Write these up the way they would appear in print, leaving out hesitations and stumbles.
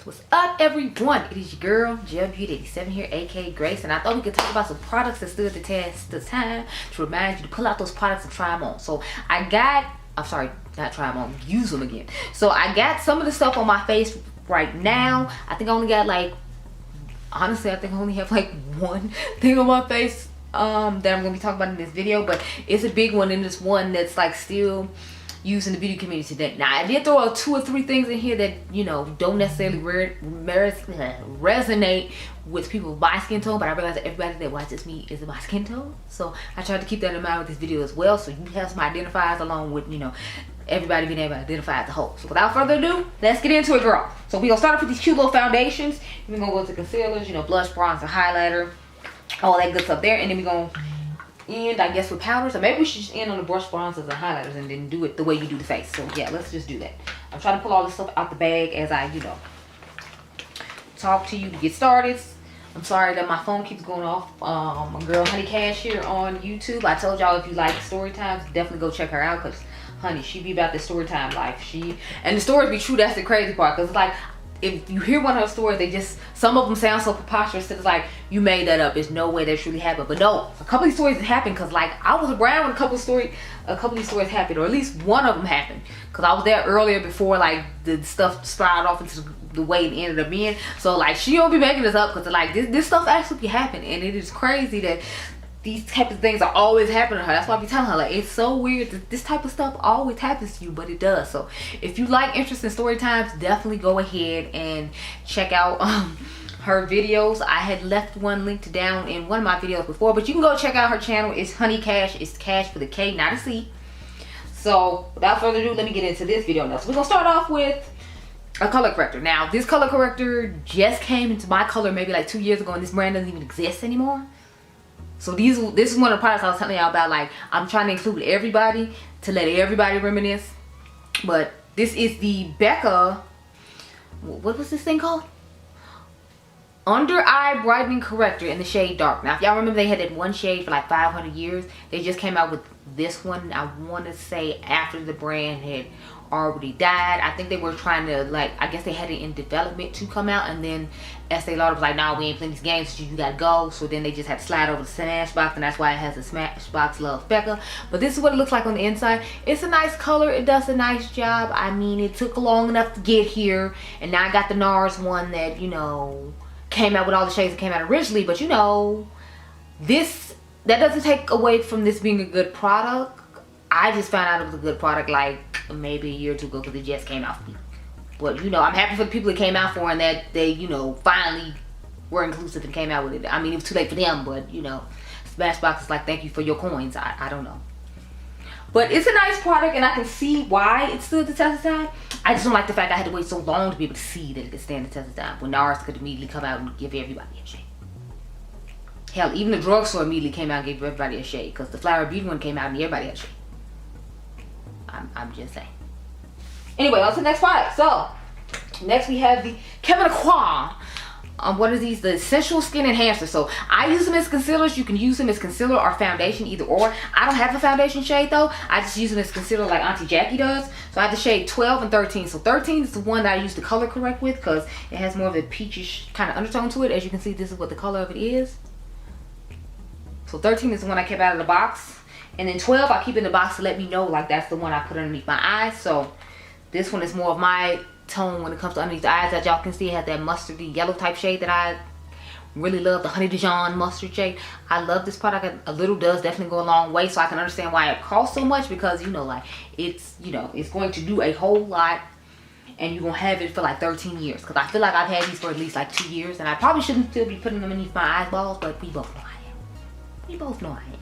What's up, everyone? It is your girl, Beaute 87 here, aka Grace, and I thought we could talk about some products that stood the test of time to remind you to pull out those products and try them on. So I got, I'm sorry, not try them on, use them again. So I got some of the stuff on my face right now. I think I only got like, honestly, I think I only have like one thing on my face that I'm gonna be talking about in this video, but it's a big one, and it's one that's like still used in the beauty community today. Now, I did throw out 2 or 3 things in here that, you know, don't necessarily resonate with people with my skin tone, but I realized that everybody that watches me is in my skin tone. So I tried to keep that in mind with this video as well, so you have some identifiers along with, you know, everybody being able to identify as a whole. So without further ado, let's get into it, girl. So we're gonna start off with these cute little foundations. We're gonna go to concealers, you know, blush, bronzer, highlighter, all that good stuff there, and then we're gonna end, I guess, with powders. Or maybe we should just end on the brush, bronzers, and highlighters and then do it the way you do the face. So yeah, let's just do that. I'm trying to pull all this stuff out the bag as I, you know, talk to you to get started. I'm sorry that my phone keeps going off. My girl Honey Cash here on YouTube. I told y'all if you like story times, definitely go check her out, because honey, she be about the story time life. And the stories be true. That's the crazy part, because it's like, if you hear one of her stories, they just, some of them sound so preposterous that it's like, you made that up. There's no way that truly happened. But no, a couple of these stories happened, because like, I was around when a couple of these stories happened, or at least one of them happened, because I was there earlier before like the stuff spiraled off into the way it ended up being. So like, she don't be making this up, because like this stuff actually happened, and it is crazy that these type of things are always happening to her. That's why I be telling her, like, it's so weird that this type of stuff always happens to you, but it does. So if you like interesting story times, definitely go ahead and check out her videos. I had left one linked down in one of my videos before, but you can go check out her channel. It's Honey Cash. It's Cash with a K, not a C. So without further ado, let me get into this video now. So we're gonna start off with a color corrector. Now, this color corrector just came into my color maybe like 2 years ago, and this brand doesn't even exist anymore. So this is one of the products I was telling y'all about. Like, I'm trying to include everybody to let everybody reminisce. But this is the Becca, what was this thing called? Under Eye Brightening Corrector in the shade Dark. Now, if y'all remember, they had that one shade for like 500 years. They just came out with this one, I want to say, after the brand had already died. I think they were trying to, like, I guess they had it in development to come out, and then Estee Lauder was like, nah, we ain't playing these games, so you gotta go. So then they just had to slide over the Smashbox, and that's why it has a Smashbox Love Becca. But this is what it looks like on the inside. It's a nice color. It does a nice job. I mean, it took long enough to get here, and now I got the Nars one that, you know, came out with all the shades that came out originally. But you know, that doesn't take away from this being a good product. I just found out it was a good product like maybe a year or 2 ago, because it just came out for me. But you know, I'm happy for the people it came out for, and that they, you know, finally were inclusive and came out with it. I mean, it was too late for them, but you know, Smashbox is like, thank you for your coins. I don't know. But it's a nice product, and I can see why it stood the test of time. I just don't like the fact I had to wait so long to be able to see that it could stand the test of time, when Nars could immediately come out and give everybody a shade. Hell, even the drugstore immediately came out and gave everybody a shade, because the Flower Beauty one came out and everybody had a shade. I'm just saying. Anyway, on to the next product. So next we have the Kevin Aqua. What are these? The Essential Skin Enhancer. So I use them as concealers. You can use them as concealer or foundation, either or. I don't have a foundation shade though. I just use them as concealer like Auntie Jackie does. So I have the shade 12 and 13. So 13 is the one that I use to color correct with, because it has more of a peachish kind of undertone to it. As you can see, this is what the color of it is. So 13 is the one I kept out of the box. And then 12 I keep in the box to let me know, like, that's the one I put underneath my eyes. So this one is more of my tone when it comes to underneath the eyes. As y'all can see, it has that mustardy yellow type shade that I really love, the Honey Dijon mustard shade. I love this product. A little does definitely go a long way, so I can understand why it costs so much, because, you know, like, it's, you know, it's going to do a whole lot, and you're gonna have it for like 13 years. Because I feel like I've had these for at least like 2 years, and I probably shouldn't still be putting them underneath my eyeballs, but we both know I am. We both know I am.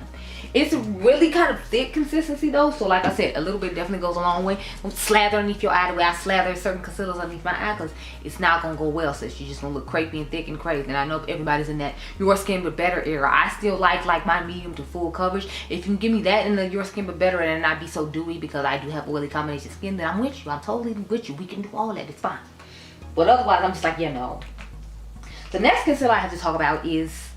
It's really kind of thick consistency though, so like I said, a little bit definitely goes a long way. Don't slather underneath your eye the way I slather certain concealers underneath my eye, because it's not gonna go well, sis. You're just gonna look crepey and thick and crazy. And I know everybody's in that Your Skin But Better era. I still like my medium to full coverage. If you can give me that in the Your Skin But Better and not be so dewy, because I do have oily combination skin, then I'm with you. I'm totally with you. We can do all that. It's fine. But otherwise, I'm just like, you know. The next concealer I have to talk about is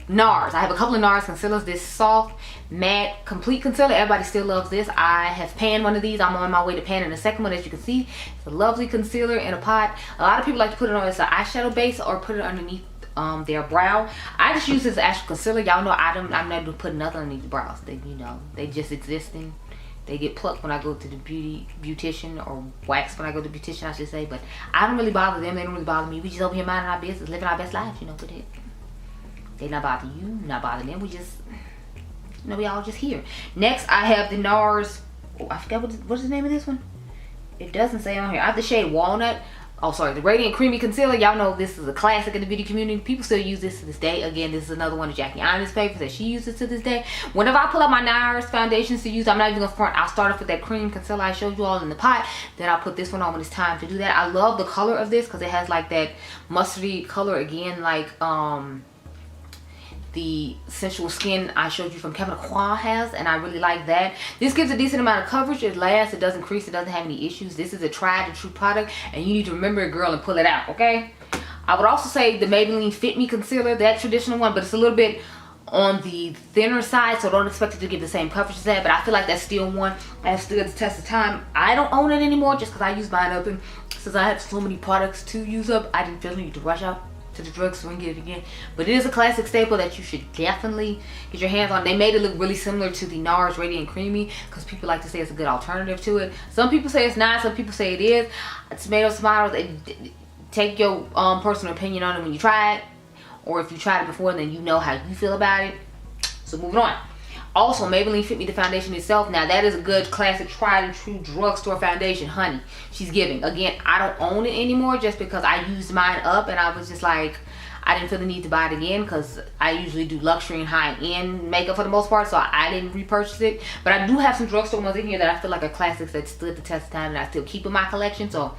Nars. I have a couple of Nars concealers. This soft matte complete concealer, everybody still loves this. I have panned one of these. I'm on my way to panning the second one. As you can see, it's a lovely concealer in a pot. A lot of people like to put it on as an eyeshadow base or put it underneath their brow. I just use this as actual concealer. Y'all know I'm not putting nothing underneath the brows. They, you know, they just existing. They get plucked when I go to the beautician, or waxed when I go to the beautician, I should say. But I don't really bother them. They don't really bother me. We just over here minding our business, living our best lives, you know. But they not bother you, not bother them. We just, you know, we all just here. Next, I have the Nars. Oh, I forgot what's the name of this one. It doesn't say on here. I have the shade Walnut. Oh, sorry, the Radiant Creamy Concealer. Y'all know this is a classic in the beauty community. People still use this to this day. Again, this is another one of Jackie Aina's favorites that she uses to this day. Whenever I pull out my Nars foundations to use, I'm not even gonna front. I'll start off with that cream concealer I showed you all in the pot. Then I'll put this one on when it's time to do that. I love the color of this because it has like that mustardy color again, like the Sensual Skin I showed you from Kevin Aqua has, and I really like that. This gives a decent amount of coverage. It lasts, it doesn't crease, it doesn't have any issues. This is a tried and true product, and you need to remember it, girl, and pull it out, okay? I would also say the Maybelline Fit Me Concealer, that traditional one, but it's a little bit on the thinner side, so don't expect it to give the same coverage as that, but I feel like that's still one that stood the test of time. I don't own it anymore just because I use mine up, and since I have so many products to use up, I didn't feel the need to rush out to the drugstore and get it again. But it is a classic staple that you should definitely get your hands on. They made it look really similar to the Nars Radiant Creamy because people like to say it's a good alternative to it. Some people say it's not, some people say it is. Tomatoes, take your personal opinion on it when you try it, or if you tried it before, then you know how you feel about it. So moving on. Also, Maybelline Fit Me, the foundation itself. Now, that is a good classic tried and true drugstore foundation, honey. She's giving. Again, I don't own it anymore just because I used mine up and I was just like, I didn't feel the need to buy it again because I usually do luxury and high-end makeup for the most part, so I didn't repurchase it. But I do have some drugstore ones in here that I feel like are classics that stood the test of time and I still keep in my collection. So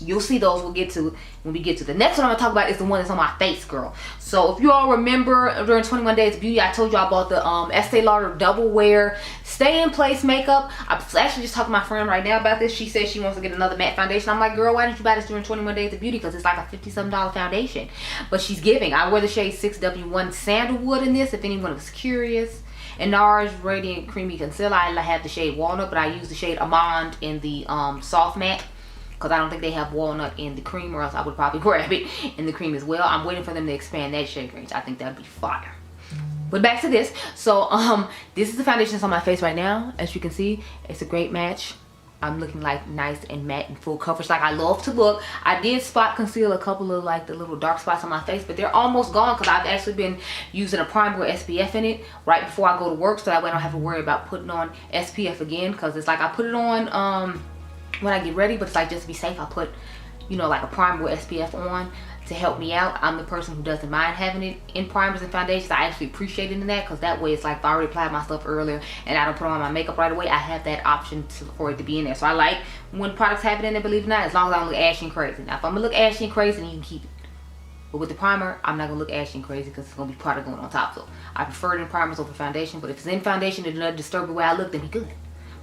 you'll see those we'll get to when we get to. The next one I'm going to talk about is the one that's on my face, girl. So if you all remember during 21 Days of Beauty, I told you I bought the Estee Lauder Double Wear Stay in Place makeup. I'm actually just talking to my friend right now about this. She says she wants to get another matte foundation. I'm like, girl, why didn't you buy this during 21 Days of Beauty? Because it's like a $50-something foundation. But she's giving. I wear the shade 6W1 Sandalwood in this, if anyone was curious. And Nars Radiant Creamy Concealer, I have the shade Walnut, but I use the shade Almond in the soft matte, because I don't think they have walnut in the cream, or else I would probably grab it in the cream as well. I'm waiting for them to expand that shade range. I think that would be fire. But back to this. So this is the foundation that's on my face right now. As you can see, it's a great match. I'm looking like nice and matte and full coverage like I love to look. I did spot conceal a couple of like the little dark spots on my face, but they're almost gone because I've actually been using a primer with SPF in it right before I go to work, so that way I don't have to worry about putting on SPF again, because it's like I put it on when I get ready, but it's like, just to be safe, I put, you know, like a primer with SPF on to help me out. I'm the person who doesn't mind having it in primers and foundations. I actually appreciate it in that, because that way it's like if I already applied my stuff earlier and I don't put on my makeup right away, I have that option for it to be in there. So I like when products have it in there, believe it or not, as long as I don't look ashy and crazy. Now if I'm gonna look ashy and crazy, then you can keep it. But with the primer, I'm not gonna look ashy and crazy because it's gonna be product going on top. So I prefer it in primers over foundation, but if it's in foundation and it doesn't disturb the way I look, then be good.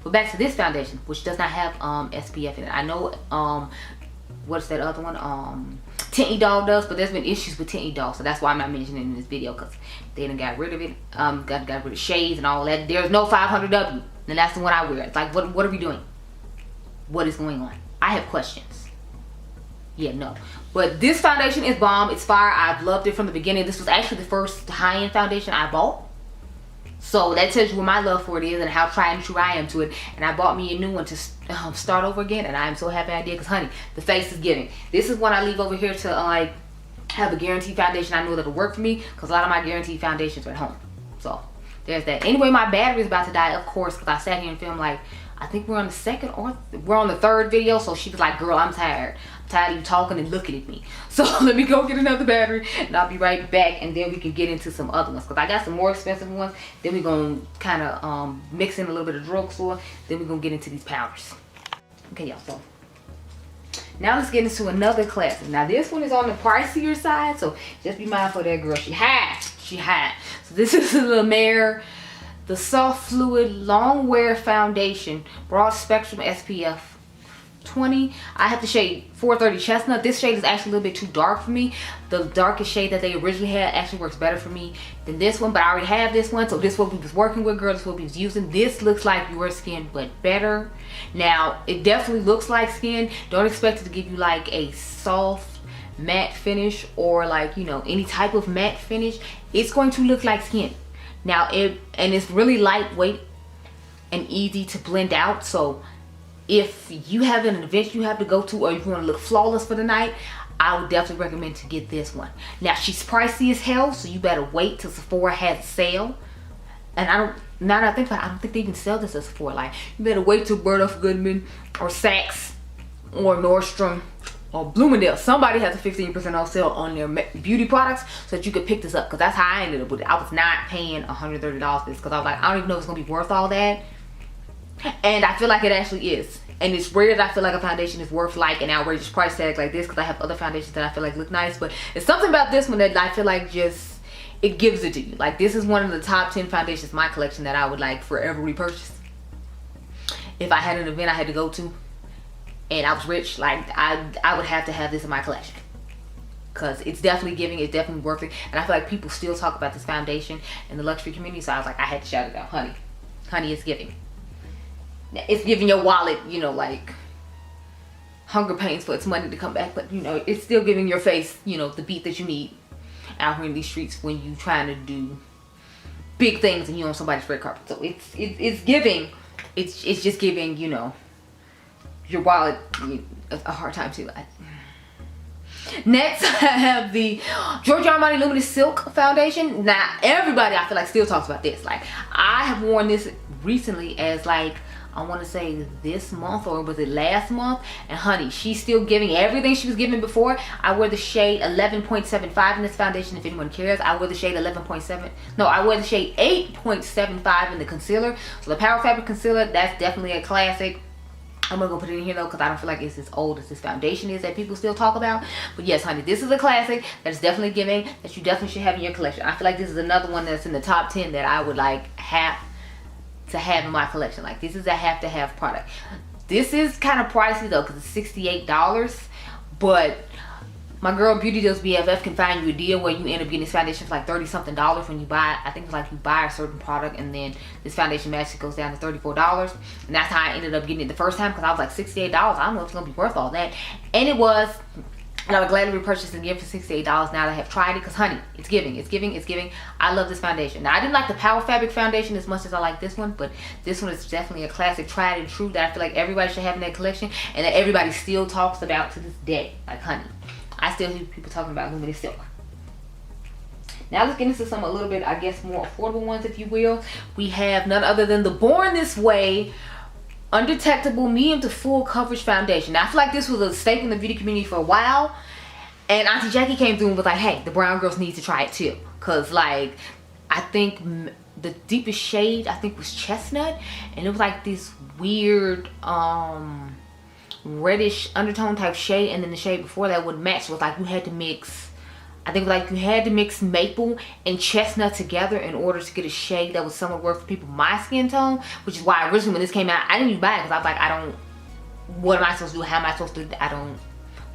But back to this foundation, which does not have SPF in it. I know what's that other one? Tinty Dog does, but there's been issues with Tinty Dog, so that's why I'm not mentioning it in this video, because they done got rid of it. Got rid of shades and all that. There's no 500W, and that's the one I wear. It's like, what are we doing? What is going on? I have questions. Yeah, no. But this foundation is bomb. It's fire. I've loved it from the beginning. This was actually the first high-end foundation I bought. So that tells you where my love for it is and how tried and true I am to it. And I bought me a new one to start over again, and I'm so happy I did, because honey, the face is giving. This is one I leave over here to like have a guaranteed foundation I know that'll work for me, because a lot of my guaranteed foundations are at home. So there's that. Anyway, my battery is about to die, of course, because I sat here and filmed like, I think we're on the second or we're on the third video. So she was like, girl, I'm tired. I'm tired of you talking and looking at me. So let me go get another battery and I'll be right back, and then we can get into some other ones, because I got some more expensive ones. Then we're gonna kind of mix in a little bit of drugstore. Then we're gonna get into these powders. Okay, y'all, so now let's get into another classic. Now this one is on the pricier side, so just be mindful of that, girl. She high. So this is the La Mer, the Soft Fluid Long Wear Foundation, Broad Spectrum SPF 420. I have the shade 430 Chestnut. This shade is actually a little bit too dark for me. The darkest shade that they originally had actually works better for me than this one, but I already have this one, so this is what we was working with, girl. This is what we was using. This looks like your skin, but better. Now, it definitely looks like skin. Don't expect it to give you like a soft matte finish or like, you know, any type of matte finish. It's going to look like skin. Now, it's really lightweight and easy to blend out. So if you have an event you have to go to, or you want to look flawless for the night, I would definitely recommend to get this one. Now, she's pricey as hell, so you better wait till Sephora has a sale. And now that I think about it, I don't think they even sell this at Sephora. Like, you better wait till Bergdorf Goodman or Saks or Nordstrom or Bloomingdale's. Somebody has a 15% off sale on their beauty products so that you could pick this up. Because that's how I ended up with it. I was not paying $130 for this because I was like, I don't even know if it's going to be worth all that. And I feel like it actually is. And it's rare that I feel like a foundation is worth like an outrageous price tag like this, because I have other foundations that I feel like look nice. But it's something about this one that I feel like just, it gives it to you. Like, this is one of the top 10 foundations in my collection that I would like forever repurchase. If I had an event I had to go to and I was rich, like I would have to have this in my collection. Because it's definitely giving, it's definitely worth it. And I feel like people still talk about this foundation in the luxury community, so I was like, I had to shout it out. Honey, it's giving. It's giving your wallet, you know, like hunger pains for its money to come back, but you know, it's still giving your face, you know, the beat that you need out here in these streets when you trying to do big things and you on somebody's red carpet. So it's giving, it's just giving, you know, your wallet a hard time too. Next, I have the Giorgio Armani Luminous Silk Foundation. Now, everybody I feel like still talks about this. Like, I have worn this recently as like, I want to say this month, or was it last month? And honey, she's still giving everything she was giving before. I wear the shade 11.75 in this foundation, if anyone cares. I wear the shade 11.7. No, I wear the shade 8.75 in the concealer. So the Power Fabric Concealer, that's definitely a classic. I'm not gonna put it in here though, because I don't feel like it's as old as this foundation is that people still talk about. But yes, honey, this is a classic that's definitely giving, that you definitely should have in your collection. I feel like this is another one that's in the top 10 that I would like have to have in my collection. Like, this is a have to have product. This is kind of pricey though, because it's $68, but my girl Beauty Deals BFF can find you a deal where you end up getting this foundation for like 30 something dollars when you buy it. I think it's like you buy a certain product and then this foundation magically goes down to $34, and that's how I ended up getting it the first time, because I was like $68. I don't know if it's gonna be worth all that, and it was. And I would gladly repurchase and give it for $68 now that I have tried it, because honey, it's giving, it's giving, it's giving. I love this foundation. Now, I didn't like the Power Fabric Foundation as much as I like this one, but this one is definitely a classic, tried and true, that I feel like everybody should have in their collection, and that everybody still talks about to this day. Like, honey, I still hear people talking about Luminous Silk. Now let's get into some a little bit, I guess, more affordable ones, if you will. We have none other than the Born This Way Undetectable Medium to Full Coverage Foundation. Now, I feel like this was a staple in the beauty community for a while, and Auntie Jackie came through and was like, hey, the brown girls need to try it too, because like, I think the deepest shade I think was Chestnut, and it was like this weird reddish undertone type shade, and then the shade before that would match. Was like you had to mix, I think like you had to mix maple and chestnut together in order to get a shade that was somewhat worth for people my skin tone, which is why originally when this came out, I didn't even buy it, because I was like, I don't, what am I supposed to do? How am I supposed to do? I don't.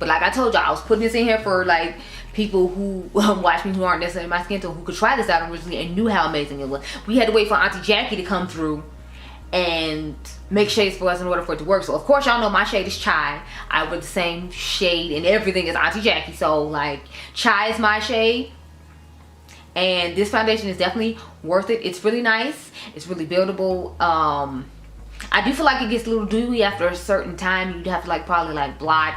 But like I told y'all, I was putting this in here for like people who watch me who aren't necessarily my skin tone, who could try this out originally and knew how amazing it was. We had to wait for Auntie Jackie to come through and make shades for us in order for it to work. So of course y'all know my shade is Chai. I wear the same shade and everything as Auntie Jackie, so like Chai is my shade, and this foundation is definitely worth it. It's really nice, it's really buildable. I do feel like it gets a little dewy after a certain time. You'd have to like probably like blot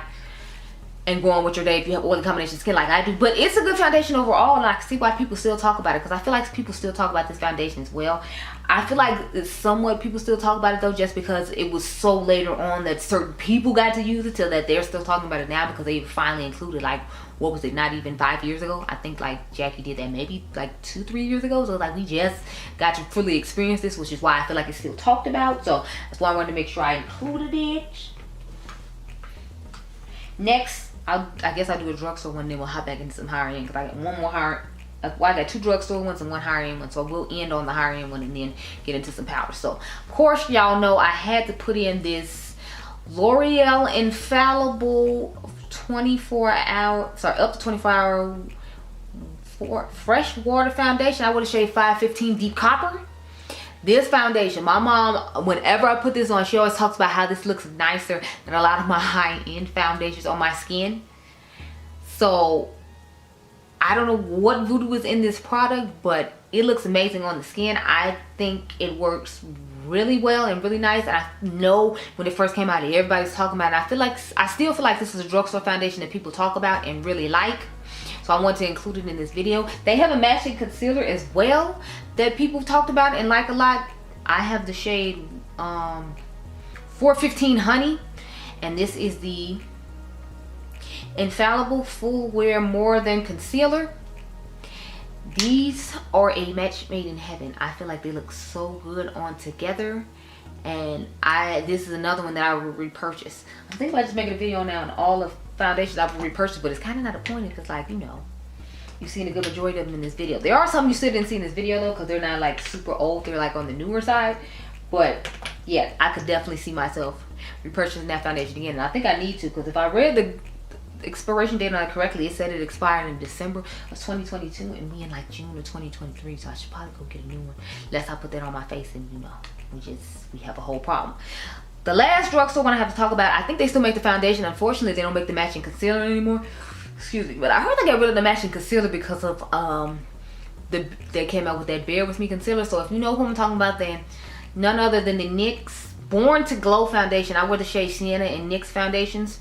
and go on with your day if you have oily combination skin like I do. But it's a good foundation overall, and I can see why people still talk about it, because I feel like people still talk about this foundation as well. I feel like it's somewhat people still talk about it though, just because it was so later on that certain people got to use it, till that they're still talking about it now, because they finally included, like, what was it, not even 5 years ago? I think like Jackie did that maybe like 2-3 years ago. So like we just got to fully experience this, which is why I feel like it's still talked about. So that's why I wanted to make sure I included it. Next, I guess I'll do a drugstore one, then we'll hop back into some higher end, because I got one more higher. Well, I got 2 drugstore ones and 1 higher end one, so we'll end on the higher end one and then get into some powder. So of course y'all know I had to put in this L'Oreal Infallible 24-hour, sorry, up to 24-hour fresh water foundation. I would have shade 515 Deep Copper. This foundation, my mom, whenever I put this on, she always talks about how this looks nicer than a lot of my high-end foundations on my skin. So I don't know what voodoo is in this product, but it looks amazing on the skin. I think it works really well and really nice. And I know when it first came out, everybody's talking about it. I still feel like this is a drugstore foundation that people talk about and really like. So I want to include it in this video. They have a matching concealer as well that people talked about and like a lot. I have the shade 415 Honey, and this is the Infallible Full Wear More Than Concealer. These are a match made in heaven. I feel like they look so good on together, and this is another one that I will repurchase. I'm thinking about just making a video now on all of foundations I will repurchase, but it's kind of not a point because, like, you know, you've seen a good majority of them in this video. There are some you still didn't see in this video though, because they're not like super old. They're like on the newer side. But yeah, I could definitely see myself repurchasing that foundation again, and I think I need to, because if I read the expiration date on it correctly, it said it expired in December of 2022, and we in like June of 2023, so I should probably go get a new one, unless I put that on my face and, you know, we have a whole problem. The last drugstore one I have to talk about, I think they still make the foundation. Unfortunately, they don't make the matching concealer anymore. Excuse me, but I heard they got rid of the matching concealer because of they came out with that Bear With Me concealer. So if you know who I'm talking about, then none other than the NYX Born to Glow foundation. I wear the shade Sienna in NYX foundations,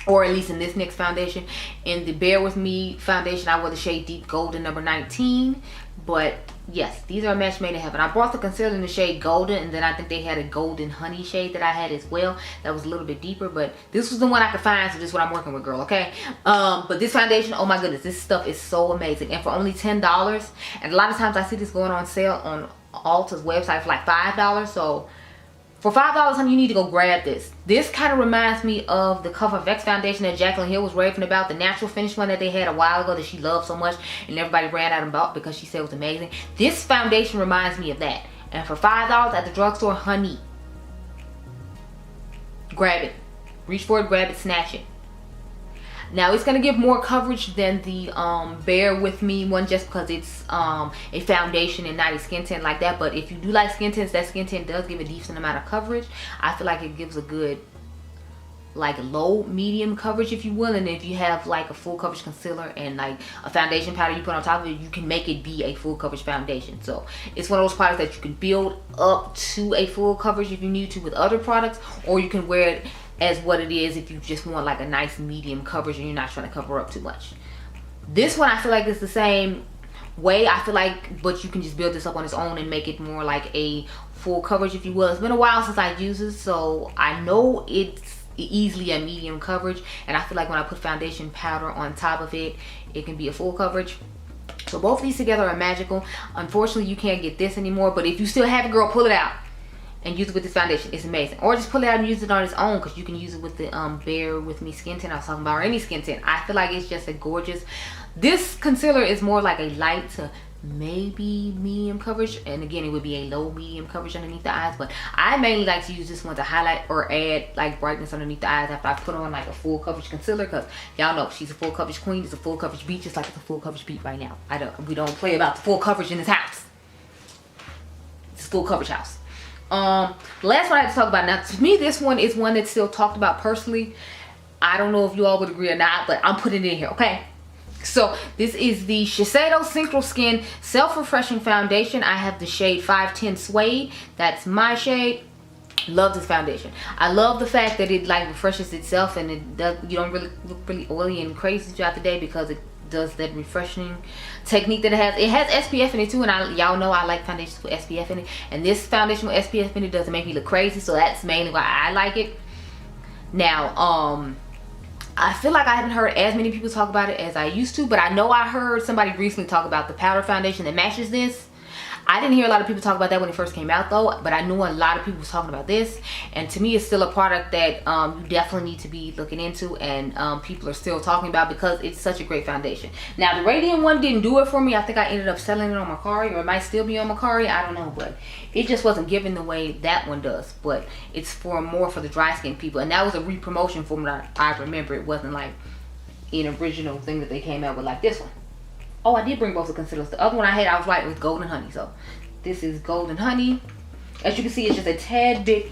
or at least in this NYX foundation. In the Bear With Me foundation, I wear the shade Deep Golden number 19. But yes, these are a match made in heaven. I brought the concealer in the shade Golden, and then I think they had a Golden Honey shade that I had as well that was a little bit deeper, but this was the one I could find, so this is what I'm working with, girl, okay? But this foundation, oh my goodness, this stuff is so amazing. And for only $10, and a lot of times I see this going on sale on Ulta's website for like $5, so for $5, honey, you need to go grab this. This kind of reminds me of the Cover FX foundation that Jaclyn Hill was raving about, the natural finish one that they had a while ago that she loved so much and everybody ran out and bought because she said it was amazing. This foundation reminds me of that. And for $5 at the drugstore, honey, grab it. Reach for it, grab it, snatch it. Now it's going to give more coverage than the Bear With Me one, just because it's a foundation and not a skin tint like that. But if you do like skin tints, that skin tint does give a decent amount of coverage. I feel like it gives a good, like, low medium coverage, if you will. And if you have like a full coverage concealer and like a foundation powder you put on top of it, you can make it be a full coverage foundation. So it's one of those products that you can build up to a full coverage if you need to with other products, or you can wear it as what it is if you just want like a nice medium coverage and you're not trying to cover up too much. This one I feel like it's the same way, I feel like, but you can just build this up on its own and make it more like a full coverage, if you will. It's been a while since I used it, so I know it's easily a medium coverage, and I feel like when I put foundation powder on top of it, it can be a full coverage. So both of these together are magical. Unfortunately, you can't get this anymore, but if you still have it, girl, pull it out and use it with this foundation. It's amazing. Or just pull it out and use it on its own, because you can use it with the Bear With Me skin tint I was talking about, or any skin tint. I feel like it's just a gorgeous. This concealer is more like a light to maybe medium coverage, and again, it would be a low medium coverage underneath the eyes, but I mainly like to use this one to highlight or add like brightness underneath the eyes after I put on like a full coverage concealer, because y'all know she's a full coverage queen. It's a full coverage beat, just like it's a full coverage beat right now. We don't play about the full coverage in this house. It's a full coverage house. Last one I have to talk about. Now, to me, this one is one that's still talked about personally. I don't know if you all would agree or not, but I'm putting it in here, okay? So this is the Shiseido Synchro Skin Self-Refreshing Foundation. I have the shade 510 Suede. That's my shade. Love this foundation. I love the fact that it like refreshes itself, and it does, you don't really look really oily and crazy throughout the day, because it does that refreshing technique that it has. It has SPF in it too, and y'all know I like foundations with SPF in it, and this foundation with SPF in it doesn't make me look crazy, so that's mainly why I like it. Now I feel like I haven't heard as many people talk about it as I used to, but I know I heard somebody recently talk about the powder foundation that matches this. I didn't hear a lot of people talk about that when it first came out though, but I knew a lot of people was talking about this, and to me it's still a product that you definitely need to be looking into, and people are still talking about because it's such a great foundation. Now the Radiant one didn't do it for me. I think I ended up selling it on Mercari, or it might still be on Mercari, I don't know, but it just wasn't giving the way that one does. But it's for more for the dry skin people, and that was a re-promotion from what I remember. It wasn't like an original thing that they came out with like this one. Oh, I did bring both the concealers. The other one I had, I was right, it was Golden Honey. So this is Golden Honey. As you can see, it's just a tad bit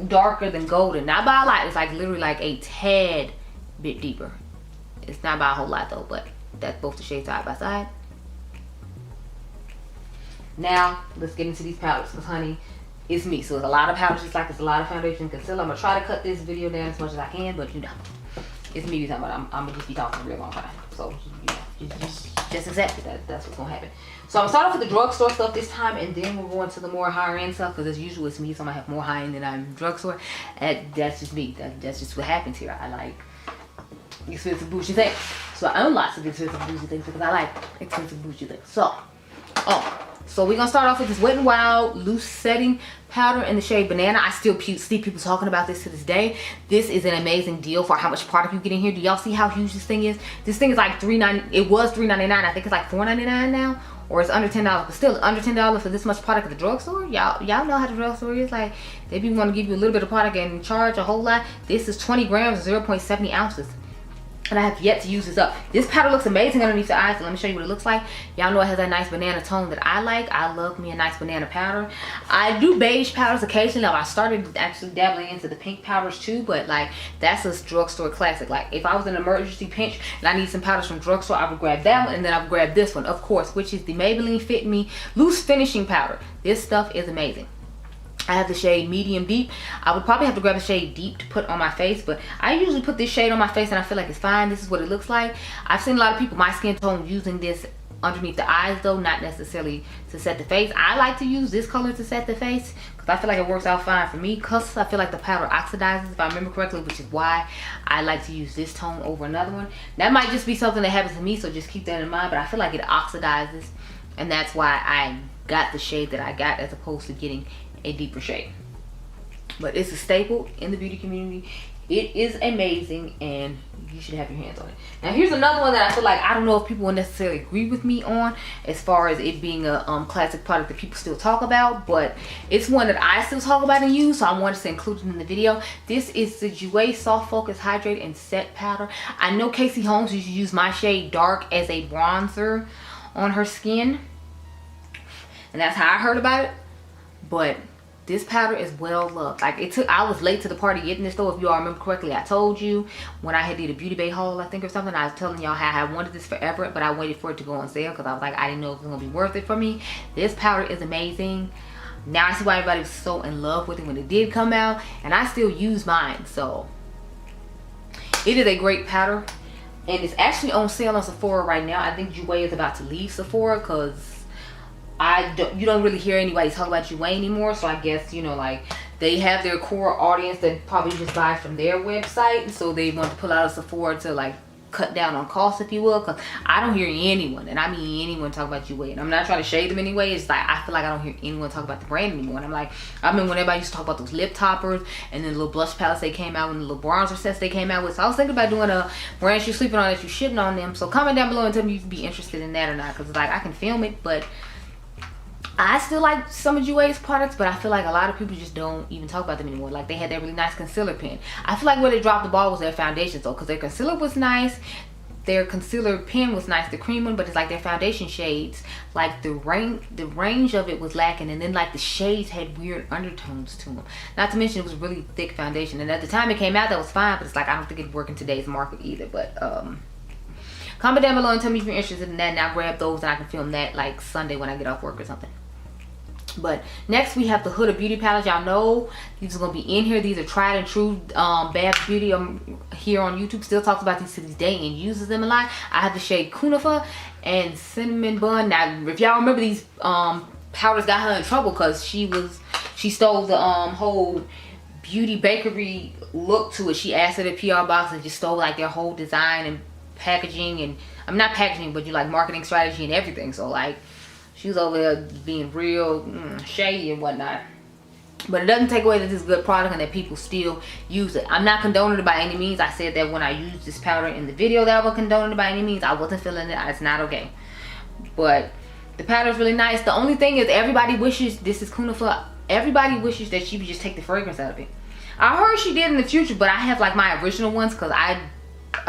darker than Golden. Not by a lot. It's like literally like a tad bit deeper. It's not by a whole lot though, but that's both the shades side by side. Now let's get into these powders, because honey, it's me. So it's a lot of powders, just like it's a lot of foundation and concealer. I'm gonna try to cut this video down as much as I can, but you know, it's me talking about. I'm gonna just be talking a real long time. So you know, just accept it. That's what's gonna happen. So I'm gonna start off with the drugstore stuff this time, and then we'll go into the more higher end stuff, because as usual it's me, so I'm gonna have more high end than I'm drugstore. And that's just me. That's just what happens here. I like expensive bougie things. So I own lots of expensive bougie things because I like expensive bougie things. So we're gonna start off with this Wet n Wild loose setting powder in the shade Banana. I still see people talking about this to this day. This is an amazing deal for how much product you get in here. Do y'all see how huge this thing is? This thing is like $3.90. It was $3.99. I think it's like $4.99 now, or it's under $10, but still under $10 for this much product at the drugstore. Y'all know how the drugstore is. Like, they be want to give you a little bit of product and charge a whole lot. This is 20 grams, 0.70 ounces. And I have yet to use this up. This powder looks amazing underneath the eyes, so let me show you what it looks like. Y'all know it has that nice banana tone that I like. I love me a nice banana powder. I do beige powders occasionally. I started actually dabbling into the pink powders too, but like, that's a drugstore classic. Like, if I was in an emergency pinch and I need some powders from drugstore, I would grab that one, and then I would grab this one, of course, which is the Maybelline Fit Me Loose Finishing Powder. This stuff is amazing. I have the shade Medium Deep. I would probably have to grab a shade Deep to put on my face, but I usually put this shade on my face and I feel like it's fine. This is what it looks like. I've seen a lot of people, my skin tone, using this underneath the eyes though, not necessarily to set the face. I like to use this color to set the face because I feel like it works out fine for me, because I feel like the powder oxidizes, if I remember correctly, which is why I like to use this tone over another one. That might just be something that happens to me, so just keep that in mind, but I feel like it oxidizes, and that's why I got the shade that I got as opposed to getting a deeper shade. But it's a staple in the beauty community. It is amazing, and you should have your hands on it. Now here's another one that I feel like, I don't know if people will necessarily agree with me on as far as it being a classic product that people still talk about, but it's one that I still talk about and use, so I wanted to include it in the video. This is the Jouer Soft Focus Hydrate and Set Powder. I know Casey Holmes used to use my shade Dark as a bronzer on her skin, and that's how I heard about it. But this powder is well loved. Like, I was late to the party getting this though. If you all remember correctly, I told you when I had did a Beauty Bay haul, I think, or something, I was telling y'all how I wanted this forever, but I waited for it to go on sale because I was like, I didn't know if it was gonna be worth it for me. This powder is amazing. Now I see why everybody was so in love with it when it did come out, and I still use mine. So it is a great powder, and it's actually on sale on Sephora right now. I think Jouer is about to leave Sephora because you don't really hear anybody talk about Jouer anymore, so I guess, you know, like, they have their core audience that probably just buys from their website, and so they want to pull out of Sephora to like cut down on costs, if you will, because I don't hear anyone, and I mean anyone, talk about Jouer. And I'm not trying to shade them anyway, it's like I feel like I don't hear anyone talk about the brand anymore. And I'm like, I remember when everybody used to talk about those lip toppers and then the little blush palettes they came out with, and the little bronzer sets they came out with. So I was thinking about doing a brand you're sleeping on that you shouldn't on them. So comment down below and tell me if you'd be interested in that or not, because it's like, I can film it, but I still like some of Jouer's products, but I feel like a lot of people just don't even talk about them anymore. Like, they had that really nice concealer pen. I feel like where they dropped the ball was their foundations though, because their concealer was nice, their concealer pen was nice, the cream one, but it's like their foundation shades, like the range of it was lacking, and then like the shades had weird undertones to them. Not to mention it was really thick foundation, and at the time it came out that was fine, but it's like, I don't think it'd work in today's market either. But comment down below and tell me if you're interested in that, and I'll grab those and I can film that like Sunday when I get off work or something. But next we have the Huda Beauty palette. Y'all know these are going to be in here. These are tried and true. Bad Beauty here on YouTube still talks about these to this day and uses them a lot. I have the shade Kunafa and Cinnamon Bun. Now if y'all remember, these powders got her in trouble because she stole the whole beauty bakery look to it. She asked for the PR box and just stole like their whole design and packaging, and I'm not packaging, but you like marketing strategy and everything. So like, She was over there being real shady and whatnot. But it doesn't take away that this is a good product and that people still use it. I'm not condoning it by any means. I said that when I used this powder in the video that I was condoning it by any means. I wasn't feeling it. It's not okay. But the powder is really nice. The only thing is everybody wishes, this is Coconut, everybody wishes that she would just take the fragrance out of it. I heard she did in the future, but I have like my original ones because I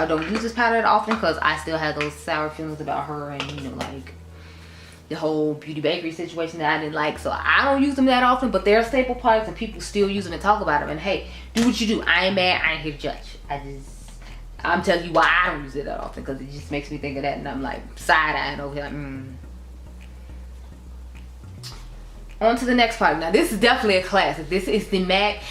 don't use this powder that often because I still have those sour feelings about her and, you know, like the whole Beauty Bakery situation that I didn't like. So I don't use them that often, but they're staple products and people still use them and talk about them. And hey, do what you do. I ain't mad. I ain't here to judge. I'm telling you why I don't use it that often, because it just makes me think of that and I'm like side-eyeing over here like, On to the next product. Now this is definitely a classic. This is the MAC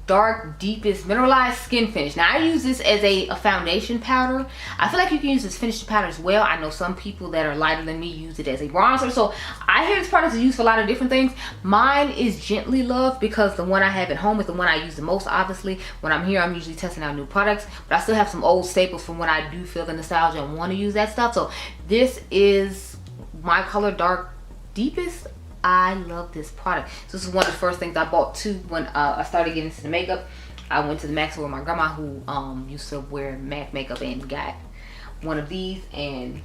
Dark Deepest Mineralized Skin Finish. Now I use this as a foundation powder. I feel like you can use this finished powder as well. I know some people that are lighter than me use it as a bronzer. So I hear this product is used for a lot of different things. Mine is Gently Loved because the one I have at home is the one I use the most. Obviously when I'm here I'm usually testing out new products, but I still have some old staples from when I do feel the nostalgia and want to use that stuff. So this is my color Dark Deepest. I love this product. So this is one of the first things I bought too when I started getting into the makeup. I went to the MAC store with my grandma who used to wear MAC makeup and got one of these and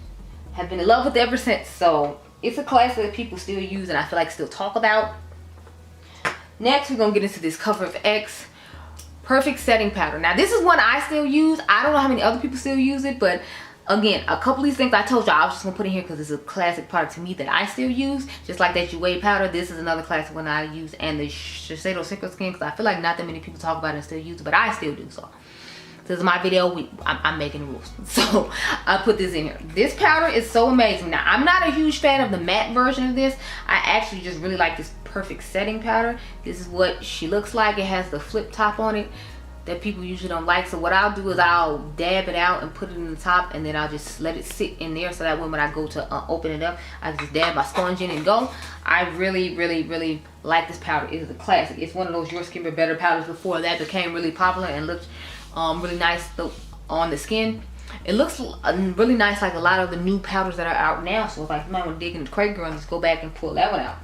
have been in love with it ever since. So it's a classic that people still use and I feel like still talk about. Next we're gonna get into this Cover FX Perfect Setting Powder. Now this is one I still use. I don't know how many other people still use it, but again, a couple of these things I told you I was just gonna put in here because it's a classic product to me that I still use. Just like that Jouer powder, this is another classic one I use, and the Shiseido Secret Skin because I feel like not that many people talk about it and still use it, but I still do. So this is my video. I'm making the rules, so I put this in here. This powder is so amazing. Now I'm not a huge fan of the matte version of this. I actually just really like this Perfect Setting powder. This is what she looks like. It has the flip top on it that people usually don't like. So what I'll do is I'll dab it out and put it in the top, and then I'll just let it sit in there so that when I go to open it up, I can just dab my sponge in and go. I really like this powder. It is a classic. It's one of those Your Skin But Better powders before that became really popular and looked really nice on the skin. It looks really nice like a lot of the new powders that are out now. So if I might want to dig into Craig Girl and just go back and pull that one out.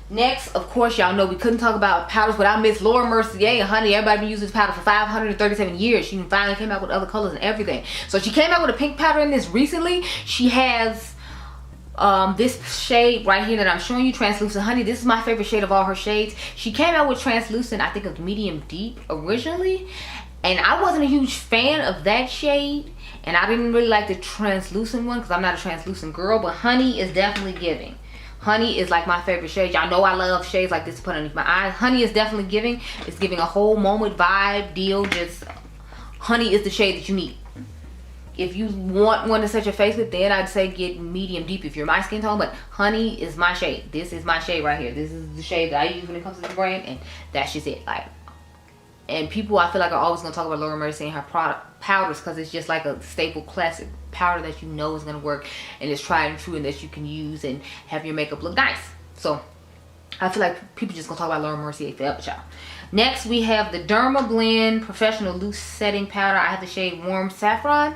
Next, of course, y'all know we couldn't talk about powders without Miss Laura Mercier. And honey, everybody been using this powder for 537 years. She finally came out with other colors and everything. So she came out with a pink powder in this recently. She has this shade right here that I'm showing you, Translucent Honey. This is my favorite shade of all her shades. She came out with Translucent, I think it was medium deep originally. And I wasn't a huge fan of that shade. And I didn't really like the translucent one because I'm not a translucent girl. But Honey is definitely giving. Honey is like my favorite shade. Y'all know I love shades like this to put underneath my eyes. Honey is definitely giving. It's giving a whole moment vibe deal. Just Honey is the shade that you need. If you want one to set your face with, then I'd say get medium deep if you're my skin tone. But Honey is my shade. This is my shade right here. This is the shade that I use when it comes to the brand, and that's just it. Like, and people I feel like are always gonna talk about Laura Mercier and her powders because it's just like a staple classic powder that you know is gonna work and it's tried and true and that you can use and have your makeup look nice. So I feel like people just gonna talk about Laura Mercier forever, y'all. Next we have the Derma Blend Professional Loose Setting Powder. I have the shade Warm Saffron.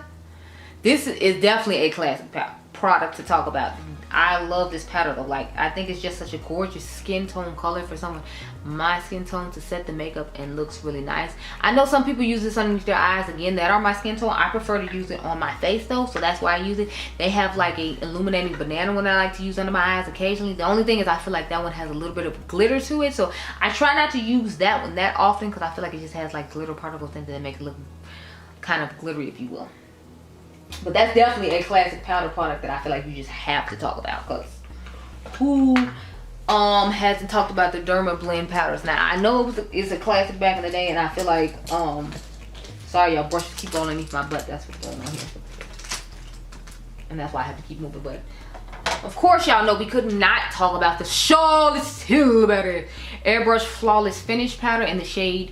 This is definitely a classic product to talk about. I love this powder though. Like, I think it's just such a gorgeous skin tone color for someone my skin tone to set the makeup and looks really nice. I know some people use this underneath their eyes. Again, that are my skin tone. I prefer to use it on my face though, so that's why I use it. They have like a illuminating banana one that I like to use under my eyes occasionally. The only thing is I feel like that one has a little bit of glitter to it, so I try not to use that one that often because I feel like it just has like glitter particles in it that make it look kind of glittery, if you will. But that's definitely a classic powder product that I feel like you just have to talk about, because who hasn't talked about the Derma Blend powders? Now I know it's a classic back in the day, and I feel like sorry y'all, brushes keep going underneath my butt. That's what's going on here, and that's why I have to keep moving. But of course y'all know we could not talk about the Charlotte Tilbury Airbrush Flawless Finish powder in the shade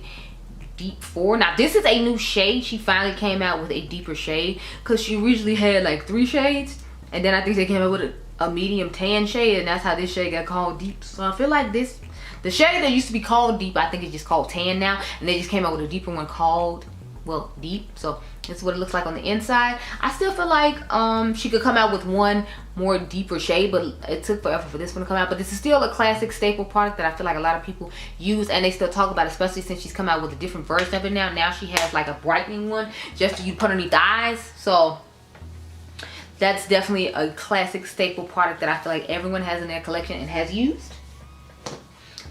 Deep 4. Now this is a new shade. She finally came out with a deeper shade because she originally had like 3 shades, and then I think they came out with a medium tan shade, and that's how this shade got called Deep. So I feel like the shade that used to be called Deep, I think it's just called Tan now, and they just came out with a deeper one called well, deep. So this is what it looks like on the inside. I still feel like she could come out with one more deeper shade, but it took forever for this one to come out. But this is still a classic staple product that I feel like a lot of people use and they still talk about, especially since she's come out with a different version of it now. Now she has like a brightening one just you put underneath the eyes. So that's definitely a classic staple product that I feel like everyone has in their collection and has used.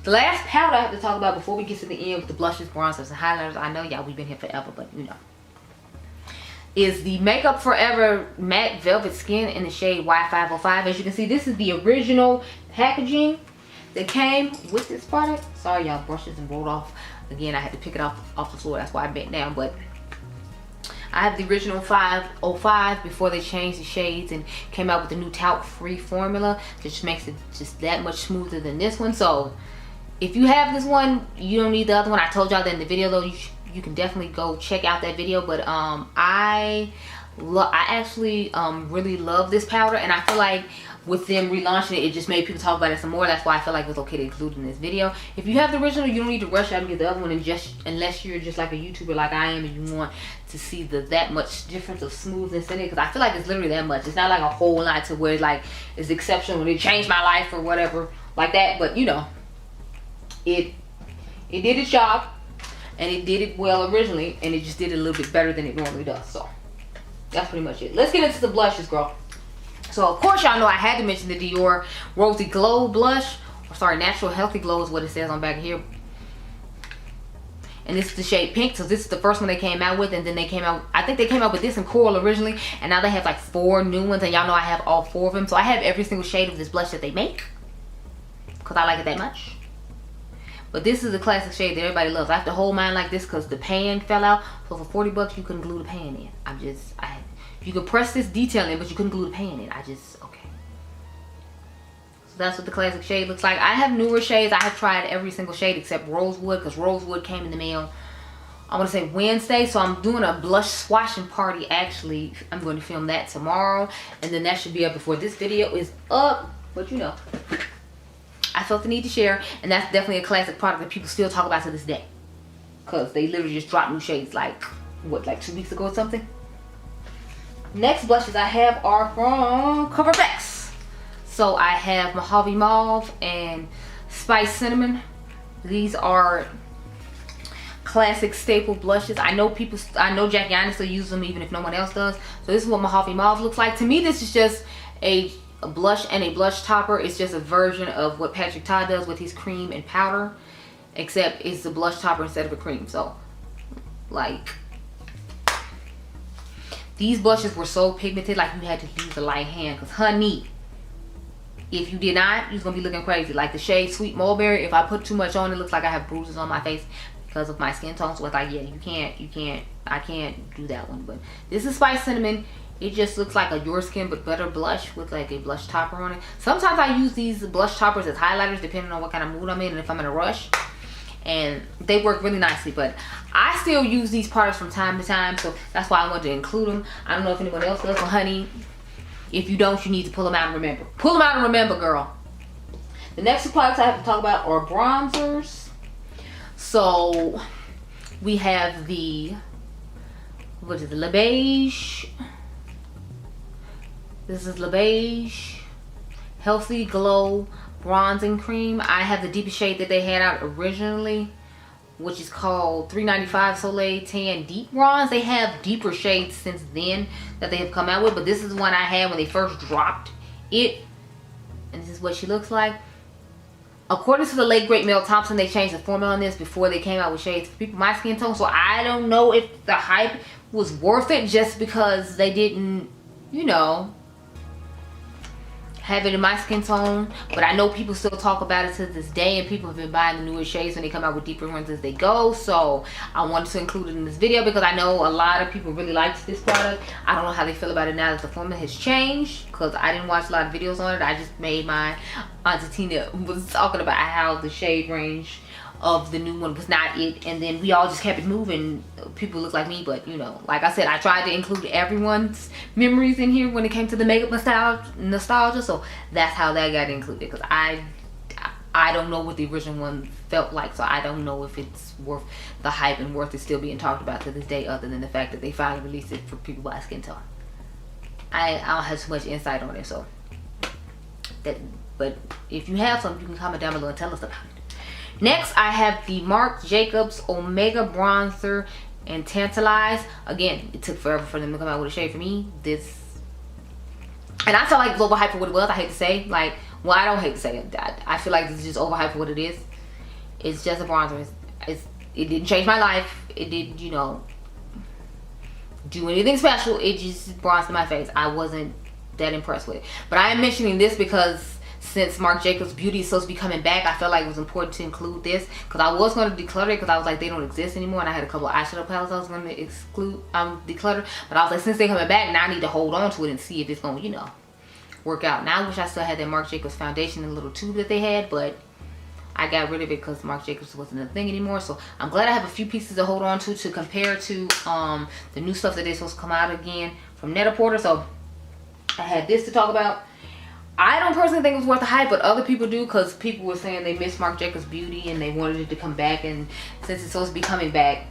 The last powder I have to talk about before we get to the end with the blushes, bronzers, and highlighters, I know y'all, we've been here forever, but you know, is the Makeup Forever Matte Velvet Skin in the shade Y505. As you can see, this is the original packaging that came with this product. Sorry y'all, brushes and rolled off. Again, I had to pick it off the floor, that's why I bent down, but I have the original 505 before they changed the shades and came out with the new talc-free formula, which makes it just that much smoother than this one. So if you have this one, you don't need the other one. I told y'all that in the video though, you can definitely go check out that video. But I actually really love this powder, and I feel like with them relaunching it, it just made people talk about it some more. That's why I feel like it's okay to include it in this video. If you have the original, you don't need to rush out and get the other one, and unless you're just like a YouTuber like I am and you want to see that much difference of smoothness in it, because I feel like it's literally that much. It's not like a whole lot to where like it's exceptional and it changed my life or whatever like that, but you know, it did its job and it did it well originally, and it just did it a little bit better than it normally does. So that's pretty much it. Let's get into the blushes, girl. So of course y'all know I had to mention the Dior Rosy Glow blush, or sorry, Natural Healthy Glow is what it says on back here. And this is the shade Pink. So this is the first one they came out with, and then they came out, I think they came out with this in Coral originally, and now they have like 4 new ones, and y'all know I have all 4 of them. So I have every single shade of this blush that they make, because I like it that much. But this is a classic shade that everybody loves. I have to hold mine like this because the pan fell out. So for 40 bucks, you couldn't glue the pan in. You could press this detail in, but you couldn't glue the pan in. Okay. So that's what the classic shade looks like. I have newer shades. I have tried every single shade except Rosewood, because Rosewood came in the mail, I want to say Wednesday. So I'm doing a blush swatching party. Actually, I'm going to film that tomorrow, and then that should be up before this video is up. But you know, I felt the need to share, and that's definitely a classic product that people still talk about to this day, because they literally just dropped new shades like, what, like 2 weeks ago or something. Next blushes I have are from CoverFX. So I have Mojave Mauve and Spice Cinnamon. These are classic staple blushes. I know Jackie Aina still uses them even if no one else does. So this is what Mojave Mauve looks like. To me, this is just a blush and a blush topper. It's just a version of what Patrick Ta does with his cream and powder, except it's a blush topper instead of a cream. So like, these blushes were so pigmented, like you had to use a light hand, because honey, if you did not, you're gonna be looking crazy. Like the shade Sweet Mulberry, if I put too much on, it looks like I have bruises on my face because of my skin tone. So it's like, yeah, I can't do that one. But this is Spice Cinnamon. It just looks like a Your Skin but better blush with like a blush topper on it. Sometimes I use these blush toppers as highlighters depending on what kind of mood I'm in and if I'm in a rush, and they work really nicely. But I still use these products from time to time, so that's why I wanted to include them. I don't know if anyone else does, but honey, if you don't, you need to pull them out and remember. Pull them out and remember, girl. The next two products I have to talk about are bronzers. So we have the, what is it, the Le Beige. This is Le Beige Healthy Glow Bronzing Cream. I have the deepest shade that they had out originally, which is called 395 Soleil Tan Deep Bronze. They have deeper shades since then that they have come out with, but this is one I had when they first dropped it, and this is what she looks like. According to the late great Mel Thompson, they changed the formula on this before they came out with shades for people my skin tone, so I don't know if the hype was worth it just because they didn't, you know, have it in my skin tone. But I know people still talk about it to this day, and people have been buying the newer shades when they come out with deeper ones as they go. So I wanted to include it in this video because I know a lot of people really liked this product. I don't know how they feel about it now that the formula has changed, because I didn't watch a lot of videos on it. I just made my Auntie Tina was talking about how the shade range of the new one was not it, and then we all just kept it moving. People look like me, but you know, like I said, I tried to include everyone's memories in here when it came to the makeup nostalgia, so that's how that got included, because I I don't know what the original one felt like, so I don't know if it's worth the hype and worth it still being talked about to this day, other than the fact that they finally released it for people by skin tone. I don't have too much insight on it, so that. But if you have some, you can comment down below and tell us about it. Next, I have the Marc Jacobs Omega Bronzer and Tantalize. Again, it took forever for them to come out with a shade for me. This, and I felt like it was overhyped for what it was. I hate to say, like, well, I don't hate to say it. I feel like this is just overhyped for what it is. It's just a bronzer. It didn't change my life. It didn't, you know, do anything special. It just bronzed my face. I wasn't that impressed with it. But I am mentioning this because since Marc Jacobs Beauty is supposed to be coming back, I felt like it was important to include this, because I was going to declutter it because I was like, they don't exist anymore, and I had a couple of eyeshadow palettes I was going to exclude, declutter. But I was like, since they're coming back, now I need to hold on to it and see if it's going to, you know, work out. Now I wish I still had that Marc Jacobs foundation in the little tube that they had, but I got rid of it because Marc Jacobs wasn't a thing anymore. So I'm glad I have a few pieces to hold on to compare to the new stuff that they're supposed to come out again from Net-a-Porter. So I had this to talk about. I don't personally think it was worth the hype, but other people do, because people were saying they missed Marc Jacobs Beauty and they wanted it to come back. And since it's supposed to be coming back,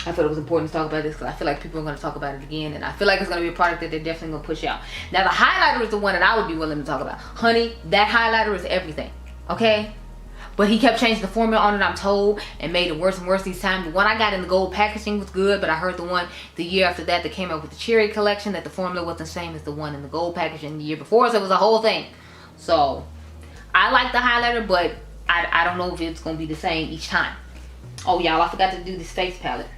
I thought it was important to talk about this, because I feel like people are going to talk about it again, and I feel like it's going to be a product that they're definitely going to push out. Now, the highlighter is the one that I would be willing to talk about. Honey, that highlighter is everything, okay? But he kept changing the formula on it, I'm told, and made it worse and worse each time. The one I got in the gold packaging was good, but I heard the one the year after that that came out with the cherry collection, that the formula wasn't the same as the one in the gold packaging the year before, so it was a whole thing. So, I like the highlighter, but I don't know if it's going to be the same each time. Oh, y'all, I forgot to do this face palette.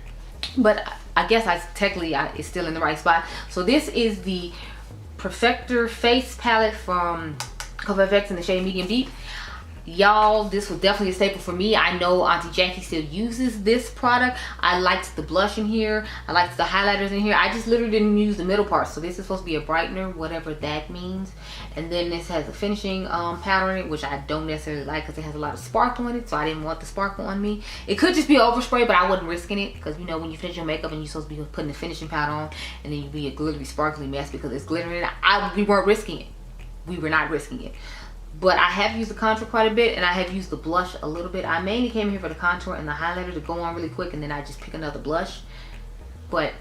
But I guess it's still in the right spot. So, this is the Perfector Face Palette from CoverFX in the shade Medium Deep. Y'all, this was definitely a staple for me. I know Auntie Jackie still uses this product. I liked the blush in here. I liked the highlighters in here. I just literally didn't use the middle part. So this is supposed to be a brightener, whatever that means. And then this has a finishing powder in it, which I don't necessarily like because it has a lot of sparkle in it. So I didn't want the sparkle on me. It could just be overspray, but I wasn't risking it, because you know when you finish your makeup and you're supposed to be putting the finishing powder on, and then you be a glittery, sparkly mess because it's glittering in it. We weren't risking it. We were not risking it. But I have used the contour quite a bit, and I have used the blush a little bit. I mainly came here for the contour and the highlighter to go on really quick, and then I just pick another blush. But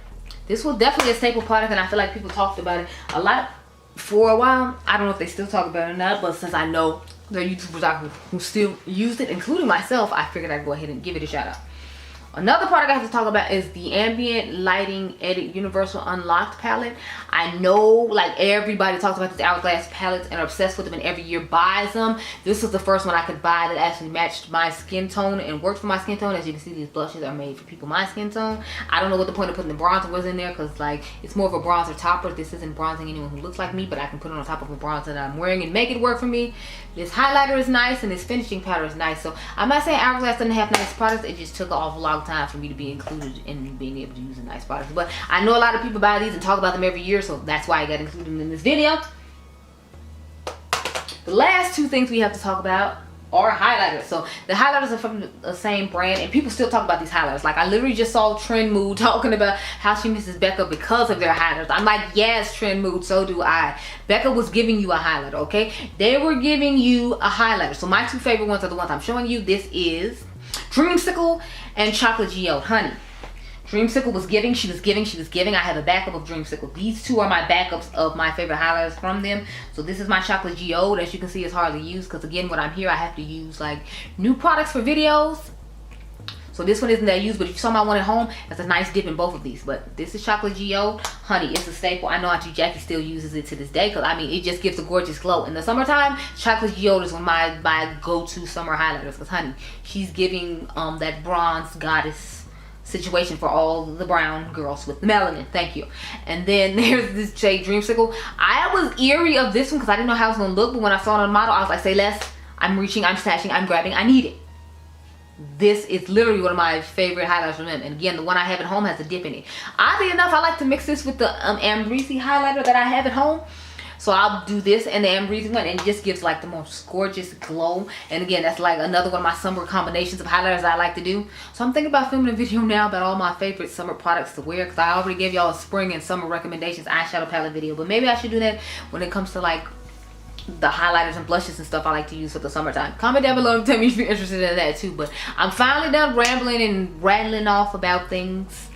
this was definitely a staple product, and I feel like people talked about it a lot for a while. I don't know if they still talk about it or not, but since I know there are YouTubers out here who still use it, including myself, I figured I'd go ahead and give it a shout out. Another product I have to talk about is the Ambient Lighting Edit Universal Unlocked palette. I know, like, everybody talks about these Hourglass palettes and are obsessed with them, and every year buys them. This was the first one I could buy that actually matched my skin tone and worked for my skin tone. As you can see, these blushes are made for people my skin tone. I don't know what the point of putting the bronzer was in there, because, like, it's more of a bronzer topper. This isn't bronzing anyone who looks like me, but I can put it on top of a bronzer that I'm wearing and make it work for me. This highlighter is nice, and this finishing powder is nice. So I'm not saying Hourglass doesn't have nice products. It just took an awful long time for me to be included in being able to use a nice product. But I know a lot of people buy these and talk about them every year, so that's why I got included in this video. The last two things we have to talk about are highlighters. So the highlighters are from the same brand, and people still talk about these highlighters. Like, I literally just saw Trend Mood talking about how she misses Becca because of their highlighters. I'm like, yes, Trend Mood, so do I. Becca was giving you a highlighter, okay? They were giving you a highlighter. So my two favorite ones are the ones I'm showing you. This is Dreamsicle and Chocolate Geode. Honey, Dreamsicle was giving, she was giving. I have a backup of Dreamsicle. These two are my backups of my favorite highlighters from them. So this is my Chocolate Geode. As you can see, it's hardly used, because again, when I'm here, I have to use like new products for videos. So this one isn't that used, but if you saw my one at home, that's a nice dip in both of these. But this is Chocolate Geode. Honey, it's a staple. I know Auntie Jackie still uses it to this day, because I mean, it just gives a gorgeous glow. In the summertime, Chocolate Geode is one of my go-to summer highlighters, because honey, she's giving that bronze goddess situation for all the brown girls with the melanin. Thank you. And then there's this shade Dreamsicle. I was eerie of this one because I didn't know how it was going to look, but when I saw it on the model, I was like, say less. I'm reaching, I'm snatching, I'm grabbing, I need it. This is literally one of my favorite highlighters from them. And again, the one I have at home has a dip in it. Oddly enough, I like to mix this with the Ambreezy highlighter that I have at home. So I'll do this and the Ambreezy one, and it just gives like the most gorgeous glow. And again, that's like another one of my summer combinations of highlighters I like to do. So I'm thinking about filming a video now about all my favorite summer products to wear, because I already gave y'all a spring and summer recommendations eyeshadow palette video. But maybe I should do that when it comes to like the highlighters and blushes and stuff I like to use for the summertime. Comment down below and tell me if you're interested in that too. But I'm finally done rambling and rattling off about things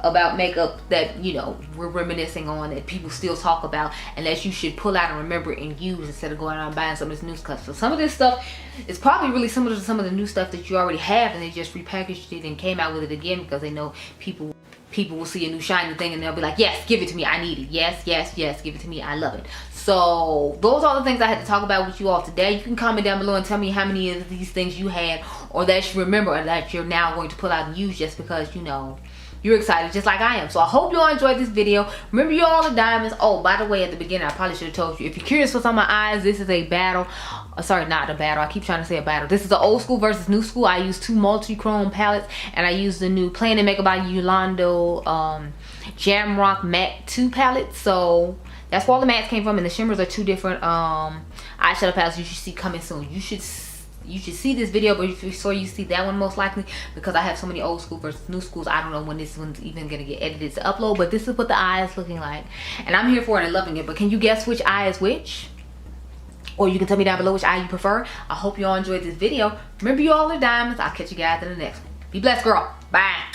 about makeup that, you know, we're reminiscing on, that people still talk about, and that you should pull out and remember and use instead of going out and buying some of this new stuff. So some of this stuff is probably really similar to some of the new stuff that you already have, and they just repackaged it and came out with it again because they know people will see a new shiny thing and they'll be like, yes, give it to me, I need it. Yes, yes, yes, give it to me, I love it. So those are the things I had to talk about with you all today. You can comment down below and tell me how many of these things you had, or that you remember, or that you're now going to pull out and use just because, you know, you're excited just like I am. So I hope you all enjoyed this video. Remember, you all are diamonds. Oh, by the way, at the beginning, I probably should have told you, if you're curious what's on my eyes, this is a battle. Sorry, not a battle. I keep trying to say a battle. This is an old school versus new school. I use 2 multi-chrome palettes, and I use the new Plain and Makeup by Yolando Jamrock Matte 2 palette. So that's where all the mattes came from, and the shimmers are 2 different eyeshadow palettes you should see coming soon. You should see this video, but if you see that one most likely, because I have so many old school versus new schools, I don't know when this one's even gonna get edited to upload. But this is what the eye is looking like, and I'm here for it and loving it. But can you guess which eye is which? Or you can tell me down below which eye you prefer. I hope you all enjoyed this video. Remember, you all are diamonds. I'll catch you guys in the next one. Be blessed, girl. Bye.